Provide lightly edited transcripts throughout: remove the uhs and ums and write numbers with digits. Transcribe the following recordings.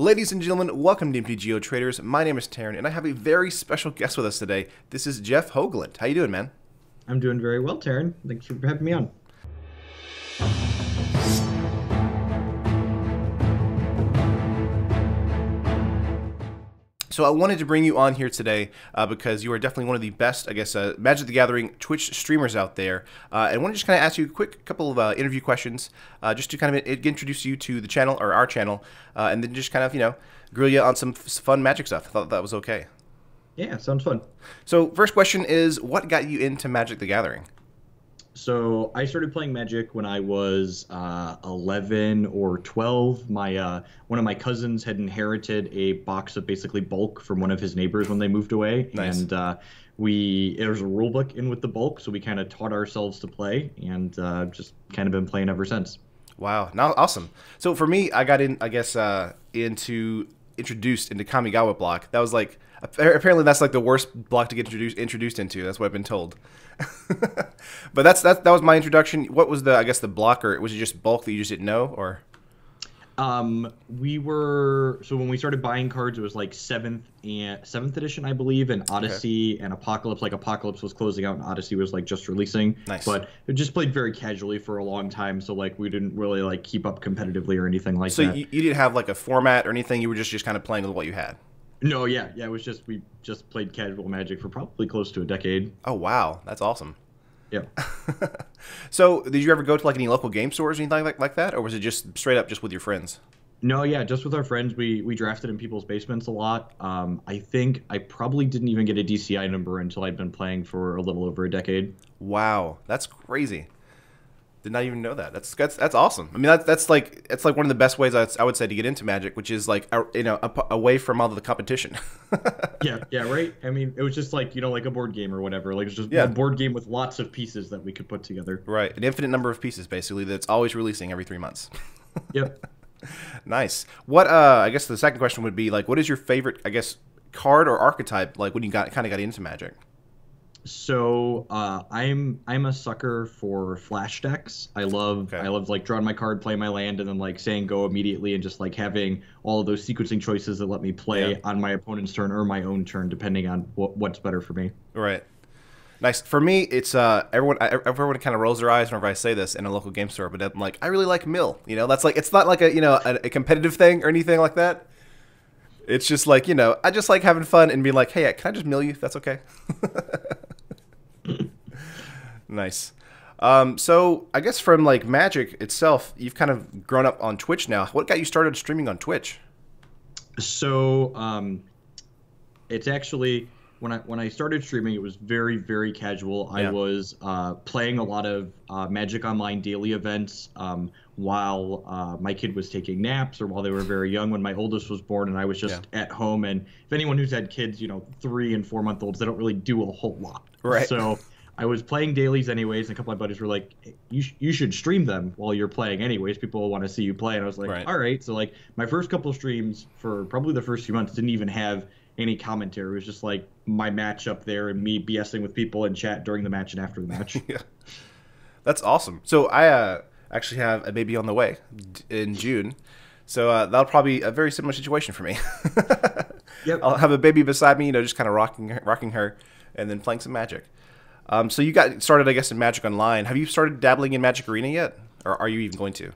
Ladies and gentlemen, welcome to MTG Traders. My name is Taryn, and I have a very special guest with us today. This is Jeff Hoogland. How you doing, man? I'm doing very well, Taryn. Thanks for having me on. So I wanted to bring you on here today because you are definitely one of the best, I guess, Magic the Gathering Twitch streamers out there. And I want to just kind of ask you a quick couple of interview questions just to kind of introduce you to the channel, or our channel, and then just kind of, grill you on some fun Magic stuff. I thought that was okay. Yeah, sounds fun. So first question is, what got you into Magic the Gathering? So I started playing Magic when I was 11 or 12. One of my cousins had inherited a box of basically bulk from one of his neighbors when they moved away. Nice. And there was a rule book in with the bulk, so we kind of taught ourselves to play, and just kind of been playing ever since. Wow, now awesome. So for me, I got in, I guess, introduced into Kamigawa block. That was like, apparently that's like the worst block to get introduced into. That's what I've been told. But that was my introduction. What was the, I guess, the blocker? Was it just bulk that you just didn't know, or? So when we started buying cards, it was like seventh edition, I believe, and Odyssey and Apocalypse. Like Apocalypse was closing out, and Odyssey was like just releasing. Nice. But it just played very casually for a long time, so like we didn't really like keep up competitively or anything like that. So you didn't have like a format or anything. You were just kind of playing with what you had. No, yeah, it was just we just played casual Magic for probably close to a decade. Oh wow, that's awesome. Yeah. So did you ever go to like any local game stores or anything like that, or was it just straight up just with your friends? No, yeah, just with our friends. We drafted in people's basements a lot. I think I probably didn't even get a DCI number until I'd been playing for a little over a decade. Wow, that's crazy. Did not even know that. That's awesome. I mean, it's like one of the best ways I would say to get into Magic, which is like away from all of the competition. yeah, right. I mean, it was just like like a board game or whatever. Like it's just a board game with lots of pieces that we could put together. Right, an infinite number of pieces basically that's always releasing every 3 months. Yep. Nice. What I guess the second question would be like, what is your favorite, I guess, card or archetype like when you kind of got into Magic? So I'm a sucker for flash decks. I love like drawing my card, playing my land, and then like saying go immediately, and just like having all of those sequencing choices that let me play on my opponent's turn or my own turn, depending on what's better for me. Right. Nice. For me, it's everyone kind of rolls their eyes whenever I say this in a local game store, but I'm like, I really like mill. That's like, it's not like a competitive thing or anything like that. It's just like, I just like having fun and being like, hey, can I just mill you if that's okay? Nice. So I guess from like Magic itself, you've kind of grown up on Twitch now. What got you started streaming on Twitch? So it's actually when I started streaming, it was very, very casual. Yeah. I was playing a lot of Magic Online daily events while my kid was taking naps, or while they were very young. When my oldest was born, and I was just at home. And if anyone who's had kids, 3 and 4 month olds, they don't really do a whole lot. Right. So I was playing dailies anyways, and a couple of my buddies were like, hey, you should stream them while you're playing anyways. People will want to see you play. And I was like, all right. So like my first couple of streams for probably the first few months didn't even have any commentary. It was just like my match up there and me BSing with people in chat during the match and after the match. Yeah. That's awesome. So I actually have a baby on the way in June. So that'll probably be a very similar situation for me. Yep. I'll have a baby beside me, just kind of rocking her and then playing some Magic. So you got started, I guess, in Magic Online. Have you started dabbling in Magic Arena yet? Or are you even going to?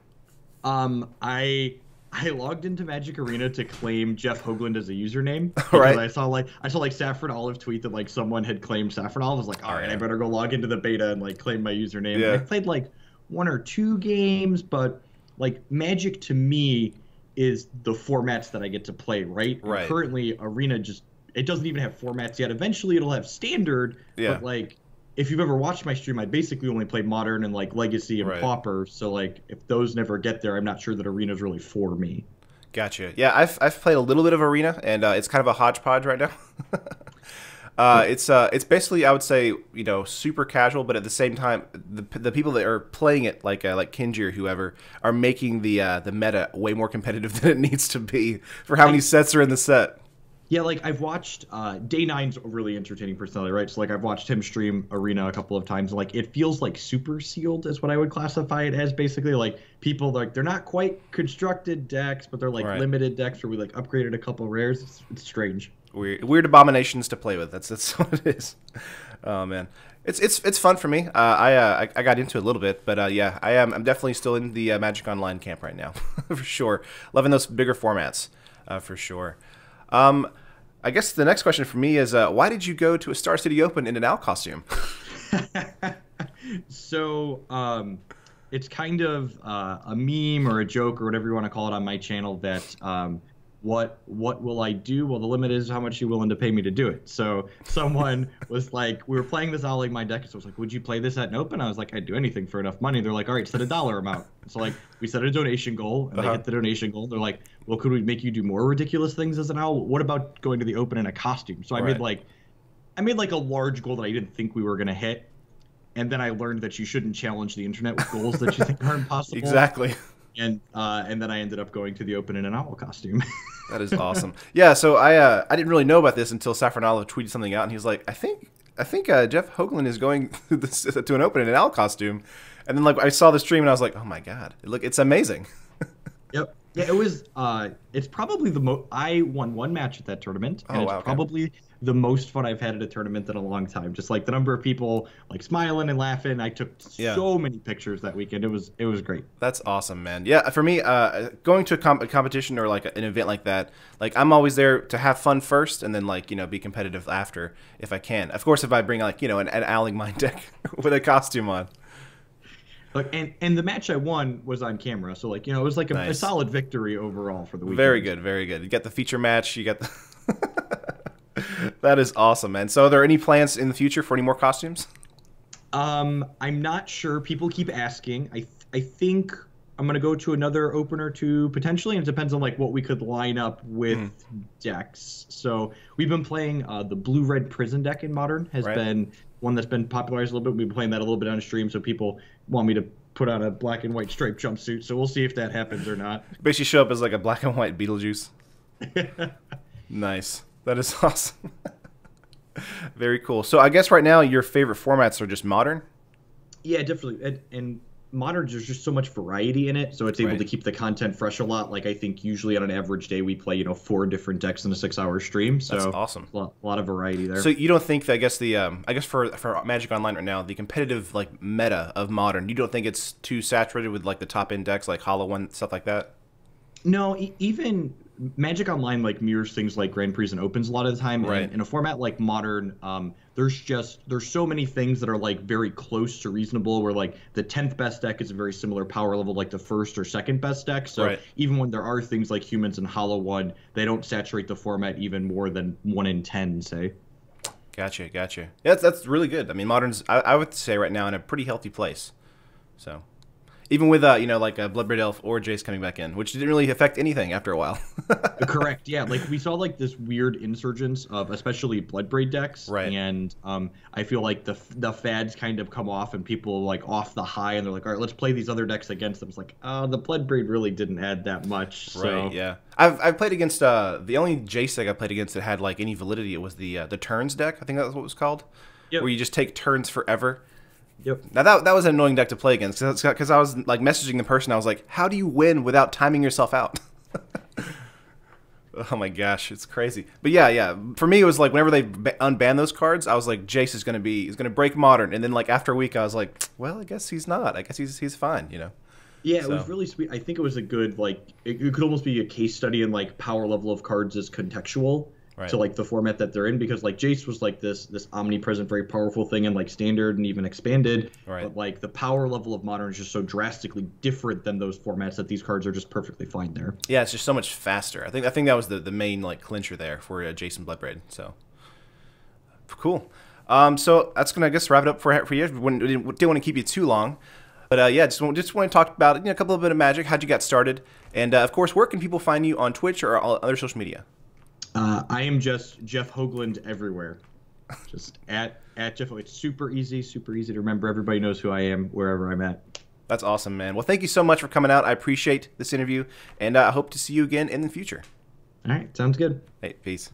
I logged into Magic Arena to claim Jeff Hoogland as a username. Right. I saw Saffron Olive tweet that like someone had claimed Saffron Olive. I was like, all right, I better go log into the beta and like claim my username. Yeah. I played like 1 or 2 games, but like Magic to me is the formats that I get to play, right? Right. And currently Arena it doesn't even have formats yet. Eventually it'll have standard, but like if you've ever watched my stream, I basically only play Modern and like Legacy and Pauper. So like if those never get there, I'm not sure that Arena's really for me. Gotcha. Yeah, I've played a little bit of Arena, and it's kind of a hodgepodge right now. It's basically, I would say, super casual, but at the same time, the people that are playing it, like Kinji or whoever, are making the meta way more competitive than it needs to be for how many sets are in the set. Yeah, like I've watched Day Nine's a really entertaining personality, right? So like I've watched him stream Arena a couple of times. And, like it feels like super sealed is what I would classify it as. Basically, like people like they're not quite constructed decks, but they're like Right. limited decks where we like upgraded a couple rares. It's strange. Weird abominations to play with. That's what it is. Oh man, it's fun for me. I got into it a little bit, but yeah, I'm definitely still in the Magic Online camp right now for sure. Loving those bigger formats for sure. I guess the next question for me is why did you go to a Star City Open in an owl costume? So it's kind of a meme or a joke or whatever you want to call it on my channel that what will I do? Well, the limit is how much you're willing to pay me to do it. So someone was like, we were playing this Owling My Deck, so I was like, would you play this at an open? I was like, I'd do anything for enough money. They're like, all right, set a dollar amount. So like we set a donation goal, and they hit the donation goal. They're like, well, could we make you do more ridiculous things as an owl? What about going to the open in a costume? So I made like a large goal that I didn't think we were gonna hit. And then I learned that you shouldn't challenge the internet with goals that you think are impossible. Exactly. And then I ended up going to the open in an owl costume. That is awesome. Yeah, so I didn't really know about this until Saffron Olive tweeted something out, and he was like, I think Jeff Hoogland is going to an open in an owl costume, and then like I saw the stream and I was like, oh my god, look, it's amazing. Yep. Yeah, it was. It's probably the most. I won one match at that tournament, and it's probably the most fun I've had at a tournament in a long time. Just like the number of people like smiling and laughing. I took so many pictures that weekend. It was great. That's awesome, man. Yeah, for me, going to a competition or like an event like that, like I'm always there to have fun first, and then like be competitive after if I can. Of course, if I bring like an Owling My Deck with a costume on. Like and the match I won was on camera, so like it was like a solid victory overall for the weekend. Very good, very good. You got the feature match. You got the. That is awesome, man. So, are there any plans in the future for any more costumes? I'm not sure. People keep asking. I think I'm gonna go to another open or two potentially, and it depends on like what we could line up with decks. So we've been playing the blue-red prison deck in Modern has been one that's been popularized a little bit. We've been playing that a little bit on stream, so people want me to put on a black and white striped jumpsuit. So we'll see if that happens or not. Basically, show up as like a black and white Beetlejuice. Nice. That is awesome. Very cool. So I guess right now your favorite formats are just Modern? Yeah, definitely. And Modern, there's just so much variety in it, so it's able to keep the content fresh a lot. Like I think usually on an average day we play 4 different decks in a 6-hour stream. So that's awesome. A lot of variety there. So you don't think that I guess for Magic Online right now, the competitive like meta of Modern, you don't think it's too saturated with like the top end decks like Hollow One, stuff like that? No, even Magic Online like mirrors things like Grand Prix and Opens a lot of the time. And in a format like Modern, there's so many things that are like very close to reasonable. Where like the 10th best deck is a very similar power level like the first or second best deck. So even when there are things like Humans and Hollow One, they don't saturate the format even more than 1 in 10, say. Gotcha. Yeah, that's really good. I mean, Modern's I would say right now in a pretty healthy place. So. Even with like Bloodbraid Elf or Jace coming back in, which didn't really affect anything after a while. Correct. Yeah, like we saw like this weird insurgence of especially Bloodbraid decks, and I feel like the fads kind of come off and people like off the high and they're like, all right, let's play these other decks against them. It's like, the Bloodbraid really didn't add that much. So. Right. Yeah. I've played against the only Jace deck I played against that had like any validity. It was the turns deck. I think that's what it was called. Yep. Where you just take turns forever. Yep. Now that was an annoying deck to play against because I was like messaging the person. I was like, "How do you win without timing yourself out?" Oh my gosh, it's crazy. But yeah. For me, it was like whenever they unban those cards, I was like, "Jace is gonna break Modern." And then like after a week, I was like, "Well, I guess he's not. I guess he's fine." Yeah, it was really sweet. I think it was a good like it could almost be a case study in like power level of cards is contextual. To like the format that they're in, because like Jace was like this omnipresent, very powerful thing in like standard and even expanded. But like the power level of Modern is just so drastically different than those formats that these cards are just perfectly fine there. Yeah, it's just so much faster. I think that was the main like clincher there for Jace and Bloodbraid. So cool. So that's gonna I guess wrap it up for you. Didn't want to keep you too long. But yeah, just want to talk about a couple of bit of Magic, how'd you get started, and of course, where can people find you on Twitch or all other social media? I am just Jeff Hoogland everywhere. Just at Jeff. It's super easy to remember. Everybody knows who I am wherever I'm at. That's awesome, man. Well, thank you so much for coming out. I appreciate this interview, and I hope to see you again in the future. All right, sounds good. Hey, peace.